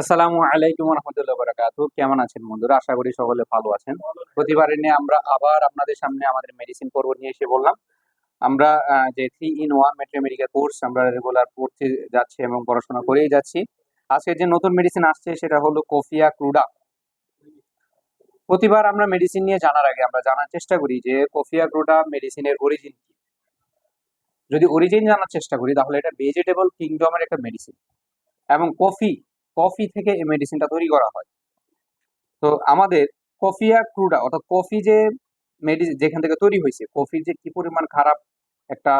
আসসালামু আলাইকুম রহমতুল্লাহ বারাকাতু। কেমন আছেন বন্ধুরা? আশা করি সকলে ভালো আছেন। প্রতিবারের নিয়ে আমরা আবার আপনাদের সামনে আমাদের মেডিসিন পর্ব নিয়ে এসে বললাম। আমরা যে 3 in 1 মেট্রো মেডিকেল কোর্স আমরা রেগুলার পড়তে যাচ্ছি এবং পড়াশোনা করেই যাচ্ছি। আজকে যে নতুন মেডিসিন আসছে সেটা হলো কফিয়া ক্রুডা। প্রতিবার আমরা মেডিসিন নিয়ে জানার আগে আমরা জানার চেষ্টা করি যে কফিয়া ক্রুডা মেডিসিনের অরিজিন কি। যদি অরিজিন জানার চেষ্টা করি তাহলে এটা ভেজিটেবল কিংডমের একটা মেডিসিন এবং কফি কফি থেকে এই মেডিসিনটা তৈরি করা হয়। তো আমাদের কফিয়া ক্রুডা অর্থাৎ কফি যে যেখান থেকে তৈরি হয়েছে, কফির যে কি পরিমাণ খারাপ একটা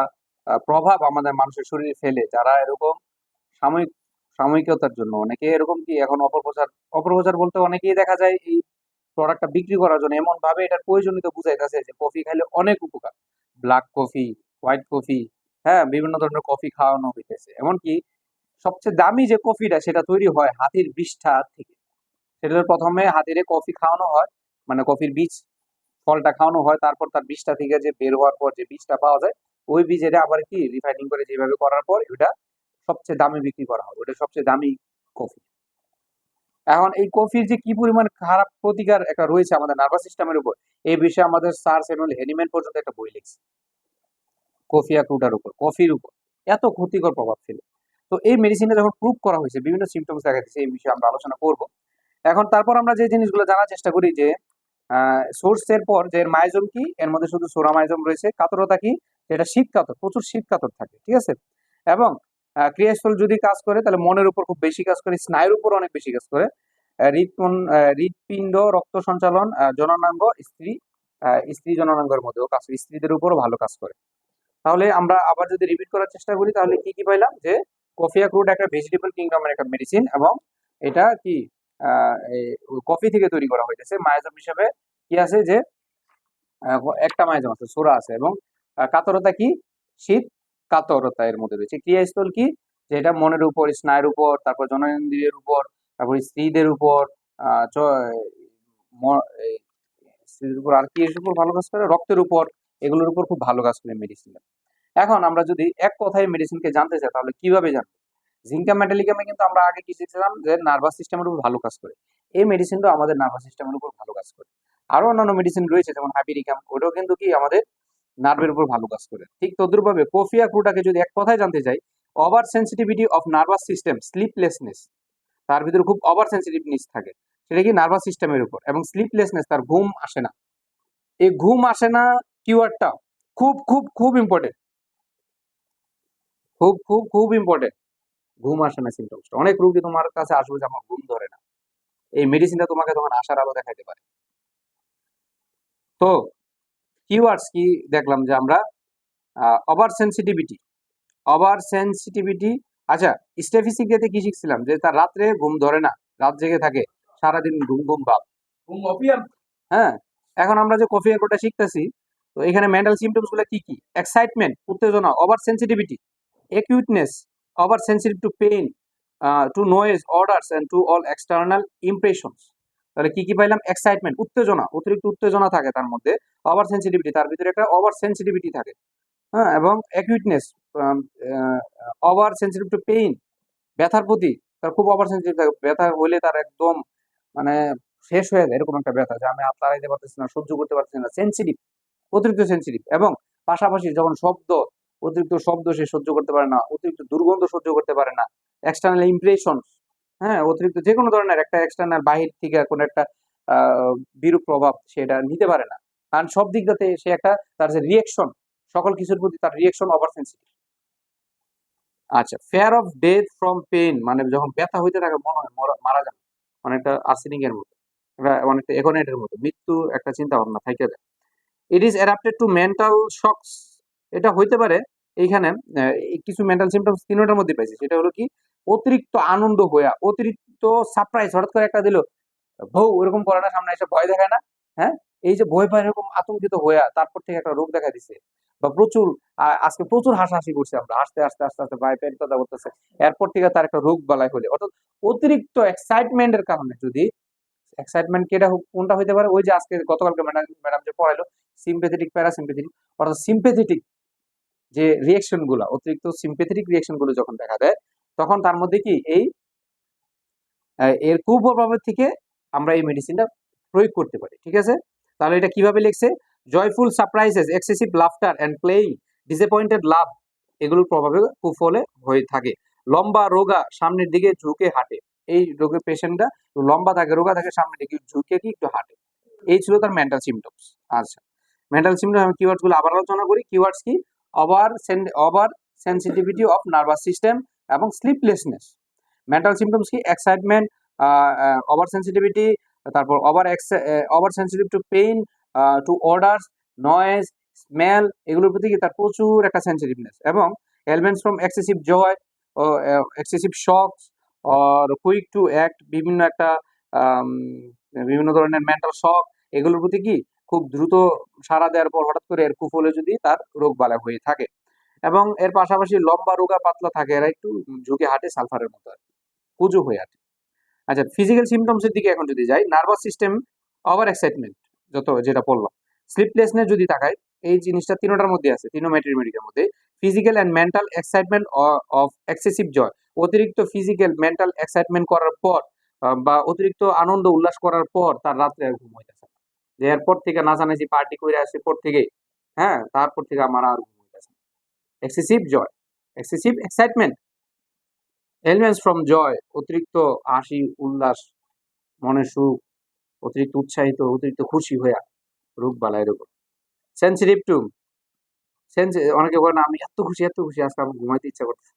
প্রভাব আমাদের মানুষের শরীরে ফেলে, যারা এরকম সাময়িক সাময়িকতার জন্য অনেকে এরকম কি এখন অপপ্রচার বলতে অনেকেই দেখা যায় এই প্রোডাক্টটা বিক্রি করার জন্য এমন ভাবে এটার প্রয়োজনীয়তা বুঝাইতেছে যে কফি খাইলে অনেক উপকার, ব্ল্যাক কফি, হোয়াইট কফি, হ্যাঁ বিভিন্ন ধরনের কফি খাওয়ানো হইতেছে। এমনকি সবচেয়ে দামি যে কফিটা সেটা তৈরি হয় হাতির বিষ্ঠা থেকে। সেটার প্রথমে হাতিরে কফি খাওয়ানো হয়, মানে কফির বীজ ফলটা খাওয়ানো হয়, তারপর তার বীজটা থেকে যে বের হওয়ার পর যে বীজটা পাওয়া যায় ওই বীজের আবার কি রিফাইনিং করে যেভাবে করার পর ওটা সবচেয়ে দামে বিক্রি করা হয়, ওটা সবচেয়ে দামি কফি। এখন এই কফির যে কি পরিমাণ খারাপ প্রতিকার একটা রয়েছে আমাদের নার্ভাস সিস্টেমের উপর, এই বিষয়ে আমাদের স্যার স্যামুয়েল হ্যানিম্যান পর্যন্ত একটা বই লিখছে কফিয়া ক্রুডার উপর, কফির উপর এত ক্ষতিকর প্রভাব ফেলে। তো এই মেডিসিনটা যখন প্রুভ করা হয়েছে বিভিন্ন সিমটমস দেখা দিচ্ছে, এই বিষয়ে আমরা আলোচনা করব। এখন তারপর আমরা যে জিনিসগুলো জানার চেষ্টা করি যে সোর্সের পর যে এর মাইজম কি, এর মধ্যে শুধু সোরা মাইজম রয়েছে। কাতরতা কি, যেটা শীত কাতর, প্রচুর শীত কাতর থাকে, ঠিক আছে। এবং ক্রিয়াস্থল যদি কাজ করে তাহলে মনের উপর খুব বেশি কাজ করে, স্নায়ুর উপর অনেক বেশি কাজ করে। হৃৎপিণ্ড, রক্ত সঞ্চালন, জননাঙ্গ, স্ত্রী জননাঙ্গের মধ্যেও কাজ, স্ত্রীদের উপরও ভালো কাজ করে। তাহলে আমরা আবার যদি রিপিট করার চেষ্টা করি তাহলে কি কি পাইলাম যে কফিয়া ক্রুড একটা ভেজিটেবল কিংডমের একটা মেডিসিন এবং এটা কি কফি থেকে তৈরি করা হয়েছে। মায়াজম হিসাবে কি আছে যে একটা মায়াজম আছে, সোরা আছে। এবং কাতরতা কি, শীত কাতরতা এর মধ্যে রয়েছে। ক্রিয়াস্থল কি, যেটা মনের উপর, স্নায়ুর উপর, তারপর জননেন্দ্রিয়ের উপর, তারপর স্ত্রীদের উপর, স্ত্রীদের উপর আর কি এর উপর ভালো কাজ করে, রক্তের উপর, এগুলোর উপর খুব ভালো কাজ করে মেডিসিন। এখন আমরা যদি এক কথায় মেডিসিনকে জানতে চাই তাহলে কিভাবে জানবো? জিঙ্কা মেটালিকামে কিন্তু আমরা আগে কি শিখছিলাম যে নার্ভাস সিস্টেমের উপর ভালো কাজ করে। এই মেডিসিনটা আমাদের নার্ভাস সিস্টেমের উপর ভালো কাজ করে। আরো অন্যান্য মেডিসিন রয়েছে যেমন হাইপিরিকাম, ওটাও কিন্তু কি আমাদের নার্ভের উপর ভালো কাজ করে। ঠিক তদ্রুপভাবে কফিয়া ক্রুটাকে যদি এক কথায় জানতে চাই, over sensitivity of nervous system, sleeplessness, তার ভিতরে খুব ওভার সেন্সিটিভনেস থাকে, সেটা কি নার্ভাস সিস্টেমের উপর। এবং স্লিপলেসনেস, তার ঘুম আসে না। এই ঘুম আসে না কিওয়ার্ডটা খুব খুব খুব ইম্পর্টেন্ট, খুব খুব খুব ইম্পর্টেন্ট। ঘুম আসে না সিমটমসটা। অনেক রোগী তোমার কাছে আসবে যে আমার ঘুম ধরে না, এই মেডিসিনটা তোমাকে তখন আশার আলো দেখাইতে পারে। তো কিওয়ার্ডস কি দেখলাম যে আমরা ওভার সেন্সিটিভিটি, ওভার সেন্সিটিভিটি। আচ্ছা, স্টেফিসিকিয়াতে কি শিখছিলাম যে তার রাত্রে ঘুম ধরে না, রাত জেগে থাকে, সারাদিন ঘুম ঘুম ভাব, ঘুম অপিয়াম। হ্যাঁ, এখন আমরা যে কফি একটা শিখতেছি, তো এখানে মেন্টাল সিমটমস গুলো কি কি? এক্সাইটমেন্ট, উত্তেজনা, over sensitivity, acuteness, over sensitive to pain, to noise, orders and to all external impressions. তাহলে কি কি পাইলাম? এক্সাইটমেন্ট, উত্তেজনা, অতিরিক্ত উত্তেজনা থাকে তার মধ্যে। ওভার সেন্সিটিভিটি, তার ভিতরে একটা ওভার সেন্সিটিভিটি থাকে। হ্যাঁ, এবং অ্যাকিউটনেস, ওভার সেন্সিটিভ টু পেইন, ব্যথার প্রতি তার খুব ওভার সেন্সিটিভ থাকে। ব্যথা হলে তার একদম মানে শেষ হয়ে যায়, এরকম একটা ব্যথা যে আমি হাত লাগাইতে পারতেছি না, সহ্য করতে পারতেছি না, সেন্সিটিভ, অতিরিক্ত সেন্সিটিভ। এবং পাশাপাশি যখন শব্দ, অতিরিক্ত শব্দ সে সহ্য করতে পারে না, অতিরিক্ত দুর্গন্ধ সহ্য করতে পারে না, এক্সটার্নাল ইমপ্রেশন, হ্যাঁ অতিরিক্ত যে কোনো ধরনের একটা এক্সটার্নাল বাহির থেকে কোনো একটা বিরূপ প্রভাব সেটা নিতে পারে না। কারণ সব দিকটাতে সে একটা, তার যে রিয়েকশন, সকল কিছুর প্রতি তার রিয়েকশন ওভার সেন্সিটিভ। আচ্ছা, fair of death from pain, মানে যখন ব্যথা হইতে থাকে মনে হয় মারা যাবে, অনেকটা আর্সেনিক এর মতো, অনেকটা এগোনেটের মতো, মৃত্যু একটা চিন্তা ভাবনা থাকে। It is adapted to mental shocks, এটা হইতে পারে এইখানে কিছু মেন্টাল সিমটমস তিনটার মধ্যে পাইছি। সেটা হলো কি, অতিরিক্ত আনন্দ হইয়া, অতিরিক্ত সারপ্রাইজ, হঠাৎ করে একটা দিল বউ, ওরকম করে না, সামনে এসে ভয় দেখায় না, হ্যাঁ এই যে ভয় পায় এরকম আতঙ্কিত হইয়া তারপর থেকে একটা রোগ দেখা দিছে। বা প্রচুর আজকে প্রচুর হাসাহাসি করছে আমরা, হাসতে হাসতে আস্তে আস্তে ভাই পেট কথা করতেছে, এরপর থেকে তার একটা রোগ বালাই হলে, অর্থাৎ অতিরিক্ত এক্সাইটমেন্টের কারণে যদি, এক্সাইটমেন্ট কেটা কোনটা হইতে পারে, ওই যে আজকে গতকালকে ম্যাডাম যে পড়াইলো সিম্পেথেটিক প্যারাসিম্পেথেটিক, অর্থাৎ সিম্পেথেটিক যে রিয়েকশন গুলো, অতিরিক্ত সিম্পেথেটিক রিয়েকশন গুলো যখন দেখা দেয় তখন তার মধ্যে কি এই এর কুপ্রভাব থেকে আমরা এই মেডিসিনটা প্রয়োগ করতে পারি। ঠিক আছে, তাহলে এটা কিভাবে লিখছে, joyful surprises, excessive laughter and playing, disappointed love, এগুলোর প্রভাবে কুফলে হয়ে থাকে। লম্বা রোগা, সামনের দিকে ঝুঁকে হাঁটে, এই রোগের পেশেন্টটা লম্বা থাকে, রোগা থাকে, সামনের দিকে ঝুঁকে কি একটু হাঁটে। এই ছিল তার মেন্টাল সিমটমস। আচ্ছা, মেন্টাল সিমটম আমি কিওয়ার্ডস গুলো আবার আলোচনা করি। কিওয়ার্ডস কি, over sensitivity of nervous system এবং স্লিপলেসনেস। মেন্টাল সিমটমস কি, এক্সাইটমেন্ট, ওভার সেন্সিটিভিটি, তারপর over sensitive to pain, to orders, noise, smell, এগুলোর প্রতি কি তার প্রচুর একটা সেন্সিটিভনেস। এবং elements from excessive joy, excessive shocks or quick to act, বিভিন্ন ধরনের মেন্টাল শক, এগুলোর প্রতি কি খুব দ্রুত সাড়া দেওয়ার পর হঠাৎ করে এর কুফলে যদি তার রোগ বালাই হয়ে থাকে। এবং এর পাশাপাশি লম্বা রোগা পাতলা থাকে, এরা একটু ঝুঁকে হাঁটে সালফারের মতো আর কি, কুজু হয়ে হাঁটে। আচ্ছা, ফিজিক্যাল সিমটমস এর দিকে এখন যদি যাই, নার্ভাস সিস্টেম ওভার এক্সাইটমেন্ট, যেটা বললাম, স্লিপলেসনেস যদি তাকাই, এই জিনিসটা তিনটার মধ্যে আছে, মেডিকের মধ্যে। Physical and mental excitement of excessive joy, অতিরিক্ত ফিজিক্যাল মেন্টাল এক্সাইটমেন্ট করার পর বা অতিরিক্ত আনন্দ উল্লাস করার পর তার রাত্রে আর ঘুম হইতেছে না, যে এরপর থেকে নাচানাচি পার্টি করে আসে পর থেকে, হ্যাঁ, তারপর থেকে আমার আর ঘুম হইতেছে না। Excessive joy, excessive excitement, elements from joy, অতিরিক্ত হাসি উল্লাস, মনে সুখ, অতিরিক্ত উৎসাহিত, অতিরিক্ত খুশি হইয়া রোগ বালাই রোগ। সেন্সিটিভ টু, অনেকে বলে না আমি এত খুশি আজকে আমার ঘুমাইতে ইচ্ছা করছে।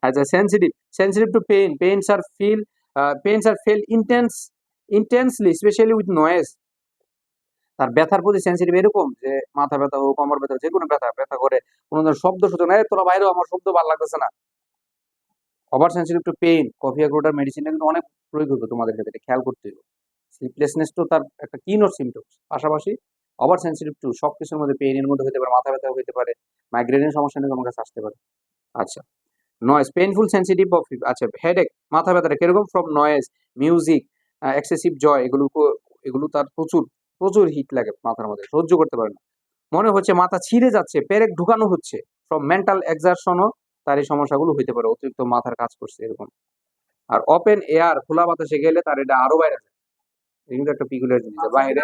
আচ্ছা, sensitive to pain, pains are felt intensely specially with noise. তার ব্যথার প্রতি সেন্সিটিভ এরকম যে মাথা ব্যথা হোক, কোমর ব্যথা, যে কোনো ব্যথা করে, কোনো ধরনের শব্দ সুতরাং তোরা বাইরেও আমার শব্দ ভালো লাগতেছে না। Over sensitive to pain, coffee গ্লুটার মেডিসিনটা কিন্তু অনেক প্রয়োগ হবে তোমাদের ক্ষেত্রে, খেয়াল করতে হবে। স্লিপলেসনেস তো তার একটা কিনোর সিমটমস, পাশাপাশি ওভার সেন্সিটিভ টু সবকিছুর মধ্যে, পেইনের মধ্যে হতে পারে, মাথা ব্যথা হতে পারে, মাইগ্রেনের সমস্যা নিয়ে তোমার কাছে আসতে পারে। আচ্ছা, নয়েজ, পেইনফুল সেন্সিটিভ অফ, আচ্ছা, হেডেক, মাথা ব্যথাটা কিরকম, ফ্রম নয়েজ, মিউজিক, এক্সেসিভ জয়, এগুলো তার প্রচুর প্রচুর হিট লাগে মাথার মধ্যে, সহ্য করতে পারে না। মনে হচ্ছে মাথা ছিঁড়ে যাচ্ছে, পেরেক ঢুকানো হচ্ছে, ফ্রম মেন্টাল এক্সারশনও তার এই সমস্যাগুলো হইতে পারে, অতিরিক্ত মাথার কাজ করছে এরকম। আর ওপেন এয়ার, খোলা বাতাসে গেলে তার এটা আরো বাইরে যায়, এটা কিন্তু একটা পিকুলিয়ার জিনিস বাইরে।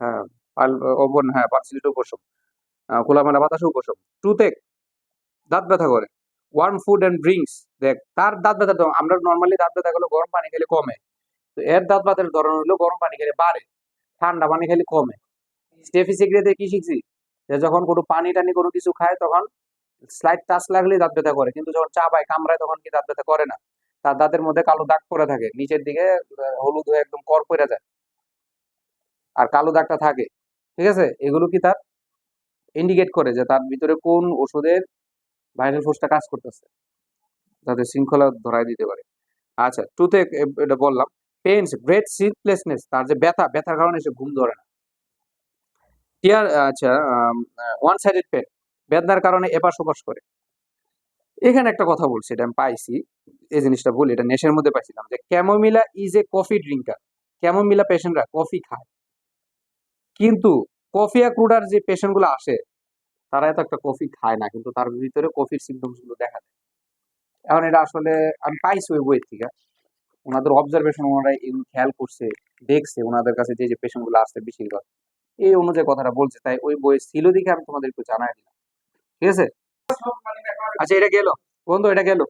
হ্যাঁ, ওপেন, হ্যাঁ, পার্সিলিটি উপশম, খোলামেলা বাতাসে উপশম। টুথেক, দাঁত ব্যথা করে। ওয়ার্ম ফুড এন্ড ড্রিঙ্কস, দেখ তার দাঁত ব্যথা তো আমরা নর্মালি দাঁত ব্যথা গেলে গরম পানি খেলে কমে, তো এর দাঁত ব্যথার ধরন হলো গরম পানি খেলে বাড়ে, ঠান্ডা পানি খেলে কমে। স্টেফি সেক্রেতে কি শিখছি, যে যখন কোনো পানি টানি কোনো কিছু খায় তখন স্লাইড টাচ লাগলেই দাঁত ব্যথা করে, কিন্তু যখন চা পায় কামড়ায় তখন কি দাঁত ব্যথা করে না। তার দাঁতের মধ্যে কালো দাগ পড়ে থাকে নিচের দিকে, হলুদ হয়ে একদম কর পড়ে যায়, আর কালো দাগটা থাকে। ঠিক আছে, এগুলো কি তার ইন্ডিকেট করে যে তার ভিতরে কোন ওষুধের ভাইরাল ফোর্সটা কাজ করতেছে, যাতে শৃঙ্খলা ধরায় দিতে পারে। আচ্ছা, টুথে এটা বললাম। পেইনস, গ্রেট স্লিপলেসনেস, তার যে ব্যথার কারণে সে ঘুম ধরে না। টিয়ার, আচ্ছা, ওয়ান সাইডেড পেন, বেদনার কারণে এপাশ ওপাশ করে। এখানে একটা কথা বলছি, এটা আমি পাইছি, এই জিনিসটা বলি, এটা নেশের মধ্যে পাইছিলাম, যে Chamomilla is a coffee drinker. Chamomilla পেশেন্টরা কফি খায়, কিন্তু কফি ক্রুডার যে পেশেন্ট গুলো আসে তারা এত একটা কফি খায় না, কিন্তু তার ভিতরে কফির সিমটমস গুলো দেখা যায়। এখন এটা আসলে আমি পাইছি ওই বইয়ের থেকে, ওনাদের অবজারভেশন, ওনারা এগুলো খেয়াল করছে, দেখছে ওনাদের কাছে যে যে পেশেন্ট গুলো আসছে বেশিরভাগ এই অনুযায়ী কথাটা বলছে, তাই ওই বই ছিল দেখে আমি তোমাদের একটু জানাই দিলাম। ঠিক আছে, আচ্ছা, এটা গেল বন্ধু, এটা গেল।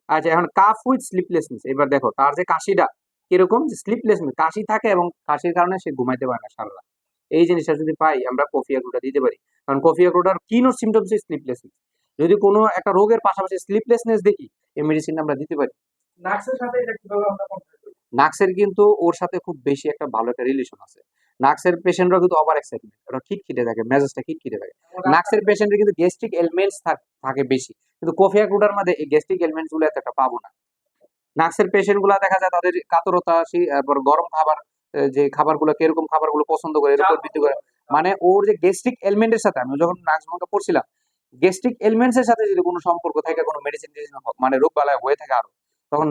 আচ্ছা, এখন কাফ উইথ স্লিপলেসনেস, এবার দেখো তার যে কাশিটা কিরকম, যে স্লিপলেসনেস, কাশি থাকে এবং কাশির কারণে সে ঘুমাইতে পারে না সারা রাত। এই জিনিসটা যদি পাই আমরা কফিয়া গ্লুটা দিতে পারি, কারণ কফিয়া গ্লুটার কি নোট সিমটমস স্লিপলেসনেস। যদি কোনো একটা রোগের পাশাপাশি স্লিপলেসনেস দেখি, এই মেডিসিন আমরা দিতে পারি। নার্সের সাথে এটা কিভাবে আমরা কম্পেয়ার করি? নার্সের কিন্তু ওর সাথে খুব বেশি একটা ভালো একটা রিলেশন আছে। নার্সের পেশেন্টরা কিন্তু ওভার এক্সাইটমেন্ট, ওরা খিটখিটে থাকে, মেজাজটা খিটখিটে থাকে। নার্সের পেশেন্টের কিন্তু গ্যাস্ট্রিক এলিমেন্টস থাকে বেশি, কিন্তু কফিয়া গ্লুটার মধ্যে এই গ্যাস্ট্রিক এলিমেন্টস গুলো এতটা পাবো না। নার্সের পেশেন্ট গুলা দেখা যায় তাদের কাতরতা, তারপর গরম খাবার, যে খাবারগুলো কিরকম খাবারগুলো পছন্দ করে এর উপর ভিত্তি করে, মানে ওর যে গ্যাস্ট্রিক এলিমেন্টের সাথে, আমি যখন নার্স ভঙ্গা পড়ছিলাম, গ্যাস্ট্রিক এলিমেন্টস এর সাথে যদি কোনো সম্পর্ক থাকে, কোনো মেডিসিন মানে রোগ বালাই হয়ে থাকে আরো, তখন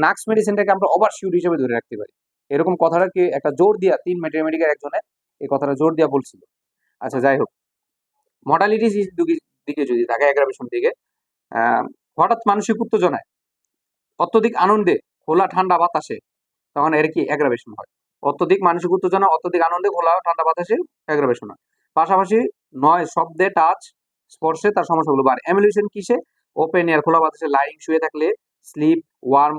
নাক্স মেডিসিনটাকে আমরা ওভার শিওর হিসেবে ধরে রাখতে পারি। এরকম কথাটা কি একটা জোর দিয়া 3 ম্যাথমেটিক্যাল একজনে এই কথাটা জোর দিয়া বলছিল। আচ্ছা, যাই হোক, মর্টালিটিস দিকে যদি থাকে, অ্যাগ্রাভেশন দিকে, হঠাৎ মানসিক উত্তেজনায়, অত্যধিক আনন্দে, খোলা ঠান্ডা বাতাসে, তখন এর কি অ্যাগ্রাভেশন হয়। অত্যধিক মানসিক উত্তেজনা, অত্যধিক আনন্দে খোলা ঠান্ডা বাতাসে অ্যাগ্রাভেশন হয়। পাশাপাশি নয় শব্দে, টাচ, স্পর্শে তার সমস্যাগুলো বাড়ে। অ্যামিউলেশন কিসে? ওপেন এয়ার, খোলা বাতাসে, লাইং, শুয়ে থাকলে, স্লিপ, ওয়ার্ম,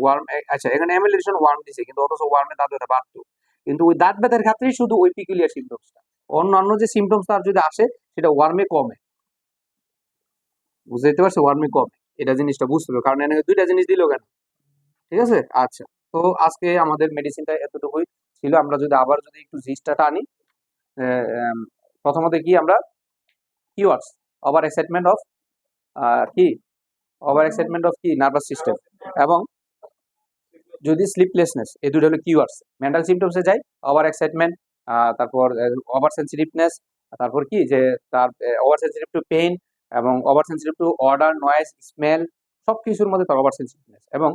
ওয়ার্ম। আচ্ছা, এখানে অ্যামিউলেশন ওয়ার্ম দিছে, কিন্তু অথচ ওয়ার্মে দাঁত ব্যথা বাড়তো। কিন্তু ওই দাঁত ব্যথার ক্ষেত্রেই শুধু ওই পিকুলিয়ার সিমটমসটা, অন্যান্য যে সিমটমস তার যদি আসে সেটা ওয়ার্মে কমে। বুঝতে পারছো? ওয়ার্মে কমে, এটা জিনিসটা বুঝতে হবে, কারণ এখানে দুইটা জিনিস দিল কেন। ঠিক আছে, আচ্ছা। তো আজকে আমাদের মেডিসিনটা এতটুকুই ছিল। আমরা যদি আবার যদি একটু জিনিসটা টানি, প্রথমত কি আমরা কিওয়ার্ডস, ওভার এক্সাইটমেন্ট অফ কি ওভার এক্সাইটমেন্ট অফ কি নার্ভাস সিস্টেম, এবং যদি স্লিপলেসনেস, এই দুটো হলো কিওয়ার্ডস। মেন্টাল সিমটমসে যাই, ওভার এক্সাইটমেন্ট, তারপর ওভার সেন্সিটিভনেস, তারপর কি যে তার ওভার সেন্সিটিভ টু পেইন, এবং over sensitive to order, noise, smell, সব কিছুর মধ্যে তার ওভার সেন্সিটিভনেস, এবং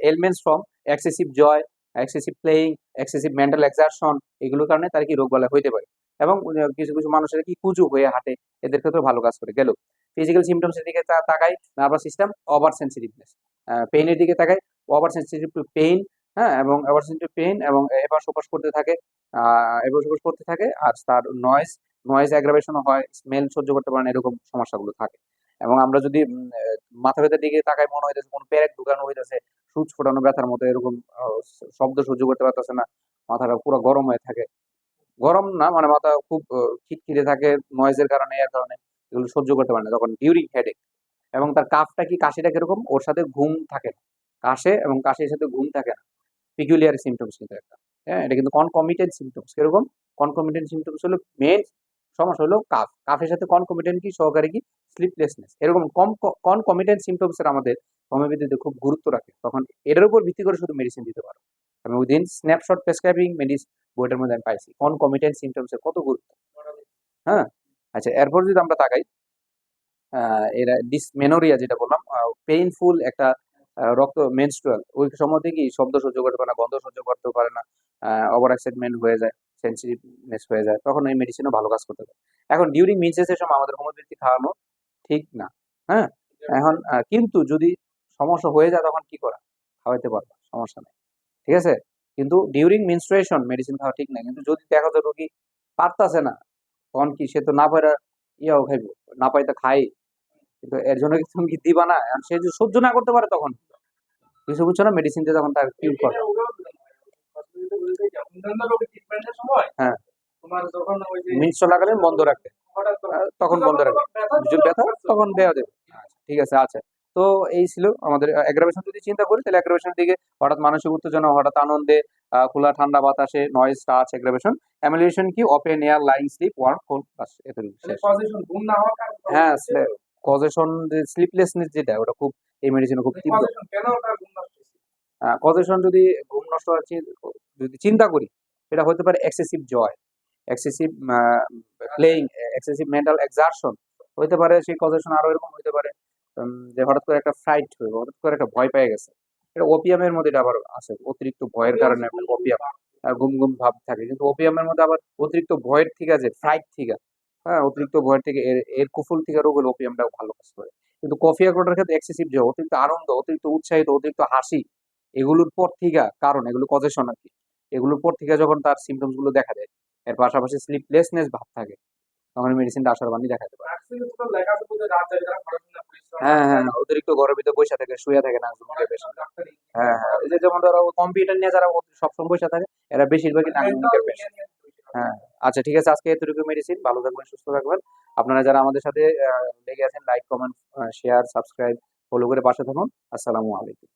elements from excessive joy, excessive playing, excessive mental exertion, এগুলোর কারণে তার কি রোগ বালাই হইতে পারে। এবং কিছু কিছু মানুষের কি কুজু হয়ে হাঁটে, এদের ক্ষেত্রে ভালো কাজ করে। গেল ফিজিক্যাল সিমটমসের দিকে তাকাই, নার্ভাস সিস্টেম, ওভার সেন্সিটিভনেস। পেইনের দিকে তাকাই, ওভার সেন্সিটিভ টু পেইন, হ্যাঁ, এবং ওভার সেন্সিটিভ পেইন, এবং এপাশ ওপাশ করতে থাকে, এপাশ ওপাশ করতে থাকে, আর তার নয়েজ, নয়েজ অ্যাগ্রাভেশনও হয়, স্মেল সহ্য করতে পারে না, এরকম সমস্যাগুলো থাকে। এবং আমরা যদি মাথা ব্যথার দিকে তাকাই, মনে হইতেছে কোন পেরেক ঢুকানো হইতেছে, সূচ ফোটানো ব্যথার মতো, এরকম শব্দ সহ্য করতে পারতেছে না, মাথাটা পুরো গরম হয়ে থাকে। গরম না, মানে মাথা খুব খিটখিটে থাকে নয়েজের কারণে, এর কারণে এগুলো সহ্য করতে পারে না, তখন ডিউরিং হেডেক। এবং তার কাশটা কি, কাশিটা কিরকম, ওর সাথে ঘুম থাকে না, কাশে এবং কাশির সাথে ঘুম থাকে না, পিকুলিয়ার সিমটমস কিন্তু একটা। হ্যাঁ, এটা কিন্তু কনকমিটেন্ট সিমটমস। কিরকম কনকমিটেন্ট সিমটমস? হলো মেন সমস্যা হলো কাফ, কাফের সাথে কনকমিটেন্ট কি, সহকারী কি, স্লিপলেসনেস। এরকম কনকমিটেন্ট সিমটমস এর আমাদের হোমিওপ্যাথিতে খুব গুরুত্ব রাখে, তখন এটার উপর ভিত্তি করে শুধু মেডিসিন দিতে পারো। আমি উইদিন স্ন্যাপশট প্রেসক্রাইবিং মেডিসিন বইটার মধ্যে আমি পাইছি কনকমিটেন্ট সিমটমস এর কত গুরুত্ব। হ্যাঁ, আচ্ছা, এরপর যদি আমরা তাকাই, এরা ডিসমেনোরিয়া যেটা বললাম, পেইনফুল একটা রক্ত মেনস্ট্রুয়াল, ওই সময় থেকে শব্দ সহ্য করতে পারে না, গন্ধ সহ্য করতে পারে না, ওভার এক্সাইটমেন্ট হয়ে যায়, সেন্সিটিভনেস হয়ে যায়, তখন এই মেডিসিনও ভালো কাজ করতে পারে। এখন ডিউরিং মেন্সেসের সময় আমাদের হোমিওপ্যাথি খাওয়ানো ঠিক না। হ্যাঁ, এখন কিন্তু যদি সমস্যা হয়ে যায় তখন কি করা, খাওয়াইতে পারবা, সমস্যা নেই। ঠিক আছে, কিন্তু ডিউরিং মেনস্ট্রুয়েশন মেডিসিন খাওয়া ঠিক না। কিন্তু যদি দেখা যায় রোগী পারতাছে না, তখন কি, সে তো না পারা ইয়াও খাইবো, না পাইতে খাই, কিন্তু এর জন্য কি তুমি কি দিবা না? আর সে যদি সহ্য না করতে পারে তখন কিছু বুঝছো না, মেডিসিন দিয়ে তখন তার কিউর করবে। হ্যাঁ, মিন্স চলাকালীন বন্ধ রাখবে, তখন বন্ধ রাখবে, যদি ব্যথা তখন দেওয়া দেবে। আচ্ছা, ঠিক আছে, আচ্ছা। তো এই ছিল আমাদের অ্যাগ্রাভেশন। যদি চিন্তা করি তাহলে অ্যাগ্রাভেশনের দিকে হঠাৎ মানসিক উত্তেজনা, হঠাৎ আনন্দে, খোলা ঠান্ডা বাতাসে, নয়েজ, টাচ, অ্যাগ্রাভেশন। অ্যামিউলেশন কি, open air, lying, sleep, warm, cold, bath, এতটুকু শেষ। হ্যাঁ, কজেশন, যে স্লিপলেসনেস যেটা, ওটা খুব এই মেডিসিনে খুব তীব্র। কজেশন যদি ঘুম নষ্ট হচ্ছে, যদি চিন্তা করি, সেটা হতে পারে excessive joy, excessive playing, excessive mental exertion হইতে পারে। সেই কজেশন আরো এরকম হইতে পারে, যে হঠাৎ করে একটা ফ্রাইট হইব, হঠাৎ করে একটা ভয় পেয়ে গেছে। এটা ওপিয়ামের মধ্যে এটা আবার আছে, অতিরিক্ত ভয়ের কারণে ওপিয়াম, ঘুম ঘুম ভাব থাকে। কিন্তু ওপিয়ামের মধ্যে আবার অতিরিক্ত ভয়ের থেকে আছে, ফ্রাইট থেকে, হ্যাঁ, অতিরিক্ত ভয়ের থেকে, এর কুফল থেকে রোগ হলে ওপিয়ামটাও ভালো কাজ করে। কিন্তু কফি আর কোটার ক্ষেত্রে এক্সেসিভ জয়, অতিরিক্ত আনন্দ, অতিরিক্ত উৎসাহিত, অতিরিক্ত হাসি, এগুলোর পর থেকে, কারণ এগুলো কজেশন আর কি, এগুলোর পর থেকে যখন তার সিমটমস গুলো দেখা দেয়, এর পাশাপাশি স্লিপলেসনেস ভাব থাকে, তখন মেডিসিনটা আশার বাণী দেখাতে পারে। হ্যাঁ, হ্যাঁ, হ্যাঁ, অতিরিক্ত ঘরের ভিতরে বসে থাকে, শুয়ে থাকে না ঘুমোতে পেশেন্ট। হ্যাঁ, হ্যাঁ, এই যে যেমন ধরো কম্পিউটার নিয়ে যারা সবসময় বসে থাকে, এরা বেশিরভাগই নাক পেশেন্ট। হ্যাঁ, আচ্ছা, ঠিক আছে, আজকে এতটুকু মেডিসিন। ভালো থাকবেন, সুস্থ থাকবেন। আপনারা যারা আমাদের সাথে লেগে আছেন, like, comment, share, subscribe, follow করে পাশে থাকুন। আসসালামু আলাইকুম।